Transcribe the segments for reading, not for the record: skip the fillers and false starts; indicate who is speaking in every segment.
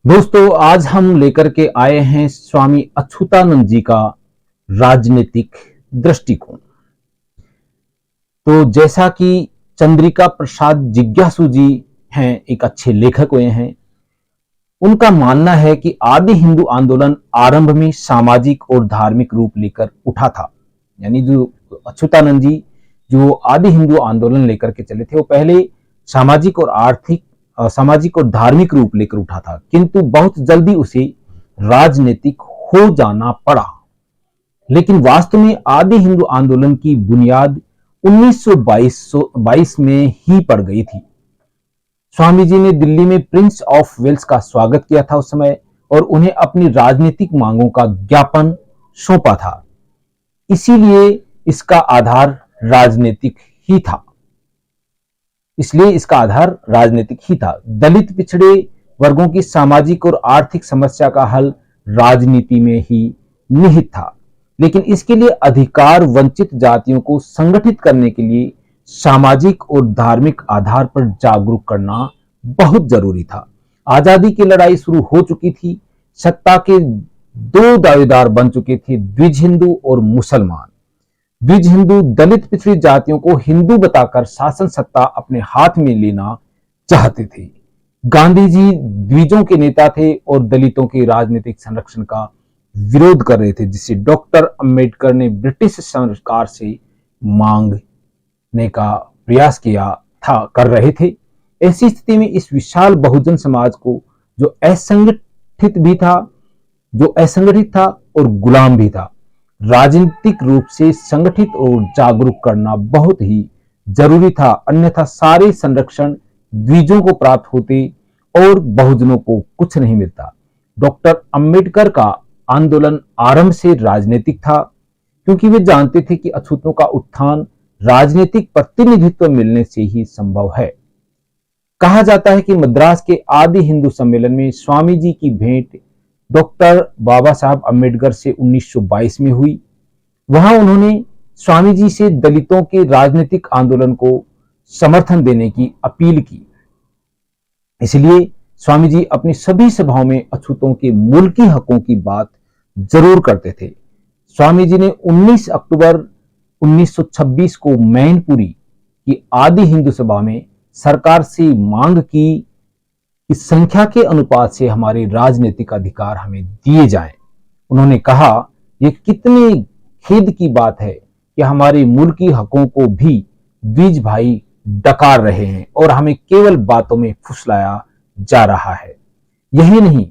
Speaker 1: दोस्तों, आज हम लेकर के आए हैं स्वामी अच्युतानंद जी का राजनीतिक दृष्टिकोण। तो जैसा कि चंद्रिका प्रसाद जिज्ञासु जी हैं, एक अच्छे लेखक हुए हैं। उनका मानना है कि आदि हिंदू आंदोलन आरंभ में सामाजिक और धार्मिक रूप लेकर उठा था। यानी जो अच्युतानंद जी जो आदि हिंदू आंदोलन लेकर के चले थे, वो पहले सामाजिक और सामाजिक और धार्मिक रूप लेकर उठा था, किंतु बहुत जल्दी उसे राजनीतिक हो जाना पड़ा। लेकिन वास्तव में आदि हिंदू आंदोलन की बुनियाद 1922 में ही पड़ गई थी। स्वामी जी ने दिल्ली में प्रिंस ऑफ वेल्स का स्वागत किया था उस समय, और उन्हें अपनी राजनीतिक मांगों का ज्ञापन सौंपा था। इसीलिए इसका आधार राजनीतिक ही था। दलित पिछड़े वर्गों की सामाजिक और आर्थिक समस्या का हल राजनीति में ही निहित था। लेकिन इसके लिए अधिकार वंचित जातियों को संगठित करने के लिए सामाजिक और धार्मिक आधार पर जागरूक करना बहुत जरूरी था। आजादी की लड़ाई शुरू हो चुकी थी। सत्ता के दो दावेदार बन चुके थे, द्विज हिंदू और मुसलमान। द्विज हिंदू दलित पिछड़ी जातियों को हिंदू बताकर शासन सत्ता अपने हाथ में लेना चाहते थे। गांधी जी द्विजों के नेता थे और दलितों के राजनीतिक संरक्षण का विरोध कर रहे थे, जिसे डॉक्टर अंबेडकर ने ब्रिटिश सरकार से मांगने का प्रयास कर रहे थे। ऐसी स्थिति में इस विशाल बहुजन समाज को जो असंगठित था और गुलाम भी था, राजनीतिक रूप से संगठित और जागरूक करना बहुत ही जरूरी था। अन्यथा सारे संरक्षण द्विजों को प्राप्त होते और बहुजनों को कुछ नहीं मिलता। डॉक्टर अंबेडकर का आंदोलन आरंभ से राजनीतिक था, क्योंकि वे जानते थे कि अछूतों का उत्थान राजनीतिक प्रतिनिधित्व मिलने से ही संभव है। कहा जाता है कि मद्रास के आदि हिंदू सम्मेलन में स्वामी जी की भेंट डॉक्टर बाबा साहब अम्बेडकर से 1922 में हुई। वहां उन्होंने स्वामी जी से दलितों के राजनीतिक आंदोलन को समर्थन देने की अपील की। इसलिए स्वामी जी अपनी सभी सभाओं में अछूतों के मुल्की हकों की बात जरूर करते थे। स्वामी जी ने 19 अक्टूबर 1926 को मैनपुरी की आदि हिंदू सभा में सरकार से मांग की कि संख्या के अनुपात से हमारे राजनीतिक अधिकार हमें दिए जाएं। उन्होंने कहा, यह कितने खेद की बात है कि हमारे मुल्की हकों को भी द्विज भाई डकार रहे हैं और हमें केवल बातों में फुसलाया जा रहा है। यही नहीं,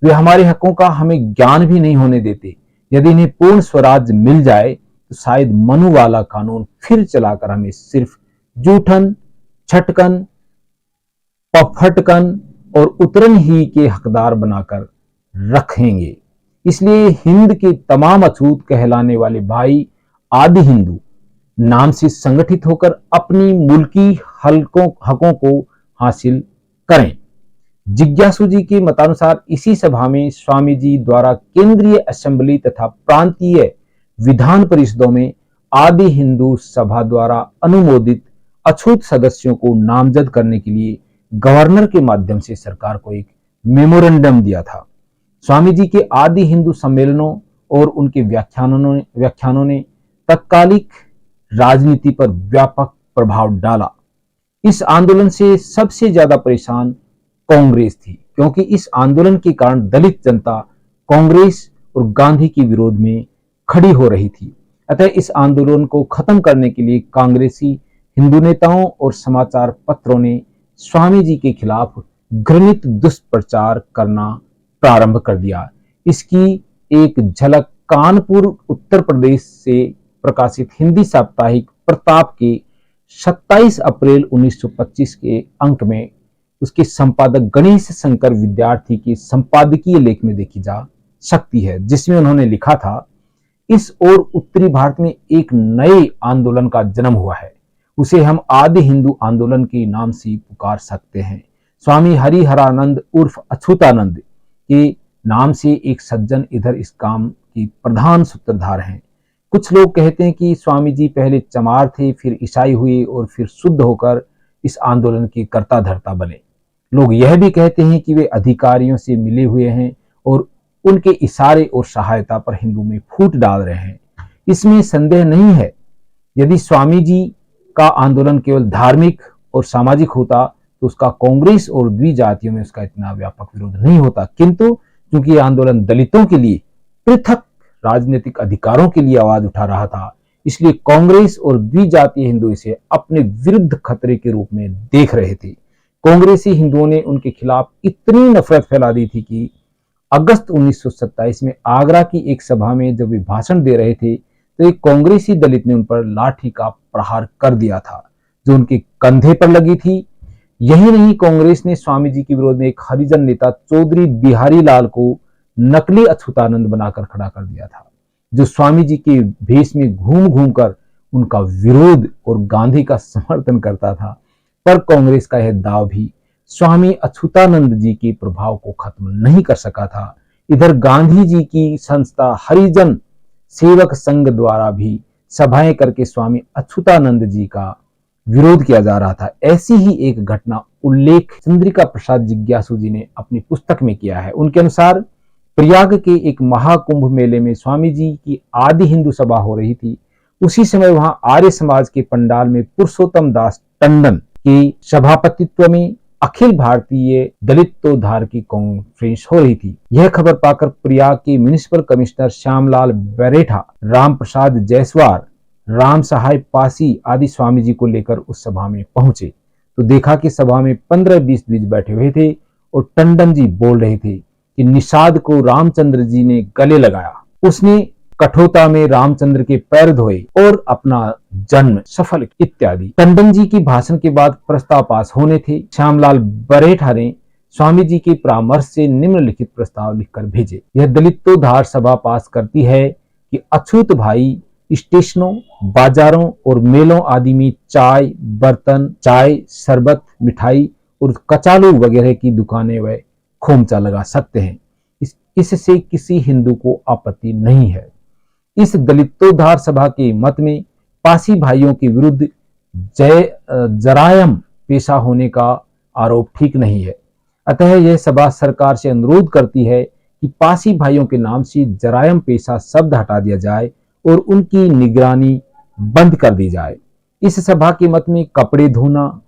Speaker 1: वे हमारे हकों का हमें ज्ञान भी नहीं होने देते। यदि इन्हें पूर्ण स्वराज मिल जाए तो शायद मनु वाला कानून फिर चलाकर हमें सिर्फ जूठन, छटकन, पफटकन और उतरन ही के हकदार बनाकर रखेंगे। इसलिए हिंद के तमाम अछूत कहलाने वाले भाई आदि हिंदू नाम से संगठित होकर अपनी मुल्की हकों को हासिल करें। जिज्ञासु जी के मतानुसार इसी सभा में स्वामी जी द्वारा केंद्रीय असेंबली तथा प्रांतीय विधान परिषदों में आदि हिंदू सभा द्वारा अनुमोदित अछूत सदस्यों को नामजद करने के लिए गवर्नर के माध्यम से सरकार को एक मेमोरेंडम दिया था। स्वामी जी के आदि हिंदू सम्मेलनों और उनके व्याख्यानों ने तत्कालिक राजनीति पर व्यापक प्रभाव डाला। इस आंदोलन से सबसे ज्यादा परेशान कांग्रेस थी, क्योंकि इस आंदोलन के कारण दलित जनता कांग्रेस और गांधी के विरोध में खड़ी हो रही थी। अतः इस आंदोलन को खत्म करने के लिए कांग्रेसी हिंदू नेताओं और समाचार पत्रों ने स्वामी जी के खिलाफ घृणित दुष्प्रचार करना प्रारंभ कर दिया। इसकी एक झलक कानपुर उत्तर प्रदेश से प्रकाशित हिंदी साप्ताहिक प्रताप के 27 अप्रैल 1925 के अंक में उसके संपादक गणेश शंकर विद्यार्थी के संपादकीय लेख में देखी जा सकती है, जिसमें उन्होंने लिखा था, इस ओर उत्तरी भारत में एक नए आंदोलन का जन्म हुआ है। उसे हम आदि हिंदू आंदोलन के नाम से पुकार सकते हैं। स्वामी हरिहरानंद उर्फ अच्युतानंद के नाम से एक सज्जन इधर इस काम की प्रधान सूत्रधार हैं। कुछ लोग कहते हैं कि स्वामी जी पहले चमार थे, फिर ईसाई हुए और फिर शुद्ध होकर इस आंदोलन के कर्ता धर्ता बने। लोग यह भी कहते हैं कि वे अधिकारियों से मिले हुए हैं और उनके इशारे और सहायता पर हिंदू में फूट डाल रहे हैं। इसमें संदेह नहीं है। यदि स्वामी जी का आंदोलन केवल धार्मिक और सामाजिक होता तो उसका कांग्रेस और द्विजातियों में उसका इतना व्यापक विरोध नहीं होता, किंतु क्योंकि यह आंदोलन दलितों के लिए पृथक राजनीतिक अधिकारों के लिए आवाज उठा रहा था, इसलिए कांग्रेस और द्विजातीय हिंदू इसे अपने विरुद्ध खतरे के रूप में देख रहे थे। कांग्रेसी हिंदुओं ने उनके खिलाफ इतनी नफरत फैला दी थी कि अगस्त 1927 में आगरा की एक सभा में जब वे भाषण दे रहे थे तो एक कांग्रेसी दलित ने उन पर लाठी का प्रहार कर दिया था जो उनके कंधे पर लगी थी। यही नहीं, कांग्रेस ने स्वामी जी के विरोध में एक हरिजन नेता चौधरी बिहारी लाल को नकली अछूतानंद बनाकर खड़ा कर दिया था, जो स्वामी जी के भेष में घूम घूम कर उनका विरोध और गांधी का समर्थन करता था। पर कांग्रेस का यह दाव भी स्वामी अछूतानंद जी के प्रभाव को खत्म नहीं कर सका था। इधर गांधी जी की संस्था हरिजन सेवक संघ द्वारा भी सभाएं करके स्वामी अछूतानंद जी का विरोध किया जा रहा था। ऐसी ही एक घटना उल्लेख चंद्रिका प्रसाद जिज्ञासु जी ने अपनी पुस्तक में किया है। उनके अनुसार प्रयाग के एक महाकुंभ मेले में स्वामी जी की आदि हिंदू सभा हो रही थी। उसी समय वहां आर्य समाज के पंडाल में पुरुषोत्तम दास टंडन के सभापतित्व में अखिल भारतीय दलितोद्धार की कॉन्फ्रेंस हो रही थी। यह खबर पाकर प्रयाग के म्युनिसिपल कमिश्नर श्यामलाल बरेठा, राम प्रसाद जायसवाल, राम सहाय पासी आदि स्वामी जी को लेकर उस सभा में पहुंचे तो देखा कि सभा में 15-20 द्विज बैठे हुए थे और टंडन जी बोल रहे थे कि निषाद को रामचंद्र जी ने गले लगाया, उसने कठोता में रामचंद्र के पैर धोए और अपना जन्म सफल इत्यादि। टंडन जी की भाषण के बाद प्रस्ताव पास होने थे। श्यामलाल बरेठा ने स्वामी जी के परामर्श से निम्नलिखित प्रस्ताव लिखकर भेजे। यह दलितोद्धार सभा पास करती है कि अछूत भाई स्टेशनों, बाजारों और मेलों आदि में चाय, बर्तन, चाय, शरबत, मिठाई और कचालू वगैरह की दुकानें व खोमचा लगा सकते हैं। इससे किसी हिंदू को आपत्ति नहीं है। इस दलितोद्धार सभा के मत में पासी भाइयों के विरुद्ध जरायम पेशा होने का आरोप ठीक नहीं है। अतः यह सभा सरकार से अनुरोध करती है कि पासी भाइयों के नाम से जरायम पेशा शब्द हटा दिया जाए और उनकी निगरानी बंद कर दी जाए। इस सभा के मत में कपड़े धोना,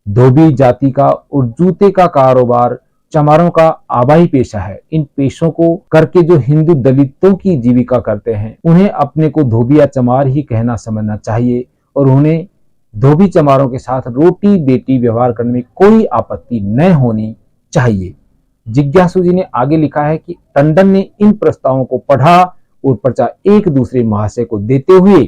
Speaker 1: धोबी जाति का और जूते का कारोबार चमारों का आबाई पेशा है। इन पेशों को करके जो हिंदू दलितों की जीविका करते हैं उन्हें अपने को धोबी या चमार ही कहना समझना चाहिए और उन्हें धोबी चमारों के साथ रोटी बेटी व्यवहार करने में कोई आपत्ति न होनी चाहिए। जिज्ञासु जी ने आगे लिखा है कि टंडन ने इन प्रस्तावों को पढ़ा और पर्चा एक दूसरे महाशय को देते हुए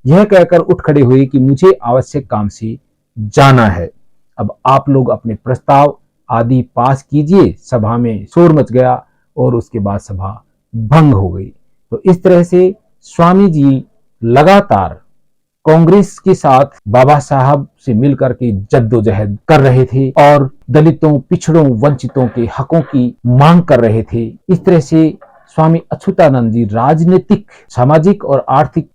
Speaker 1: यह कहकर उठ खड़े हुए कि मुझे आवश्यक काम से जाना है, अब आप लोग अपने प्रस्ताव आदि पास कीजिए। सभा में शोर मच गया और उसके बाद सभा भंग हो गई। तो इस तरह से स्वामी जी लगातार कांग्रेस के साथ बाबा साहब से मिलकर के जद्दोजहद कर रहे थे और दलितों, पिछड़ों, वंचितों के हकों की मांग कर रहे थे। इस तरह से स्वामी अच्युतानंद जी राजनीतिक, सामाजिक और आर्थिक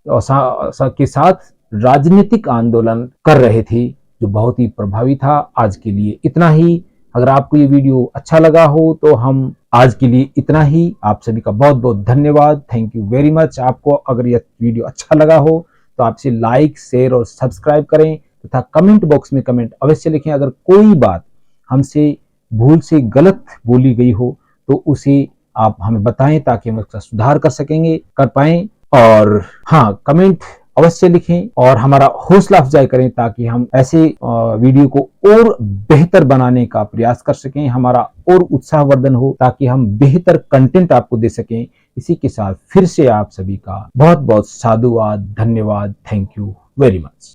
Speaker 1: के साथ राजनीतिक आंदोलन कर रहे थे जो बहुत ही प्रभावी था। आज के लिए इतना ही। अगर आपको ये वीडियो अच्छा लगा हो तो हम आज के लिए इतना ही। आप सभी का बहुत बहुत धन्यवाद। Thank you very much. आपको अगर यह वीडियो अच्छा लगा हो तो आप इसे लाइक, शेयर और सब्सक्राइब करें तथा कमेंट बॉक्स में कमेंट अवश्य लिखें। अगर कोई बात हमसे भूल से गलत बोली गई हो तो उसे आप हमें बताएं ताकि हम उसका सुधार कर पाएं। और हाँ, कमेंट अवश्य लिखें और हमारा हौसला अफजाई करें ताकि हम ऐसे वीडियो को और बेहतर बनाने का प्रयास कर सकें, हमारा और उत्साहवर्धन हो ताकि हम बेहतर कंटेंट आपको दे सकें। इसी के साथ फिर से आप सभी का बहुत बहुत साधुवाद, धन्यवाद। Thank you very much.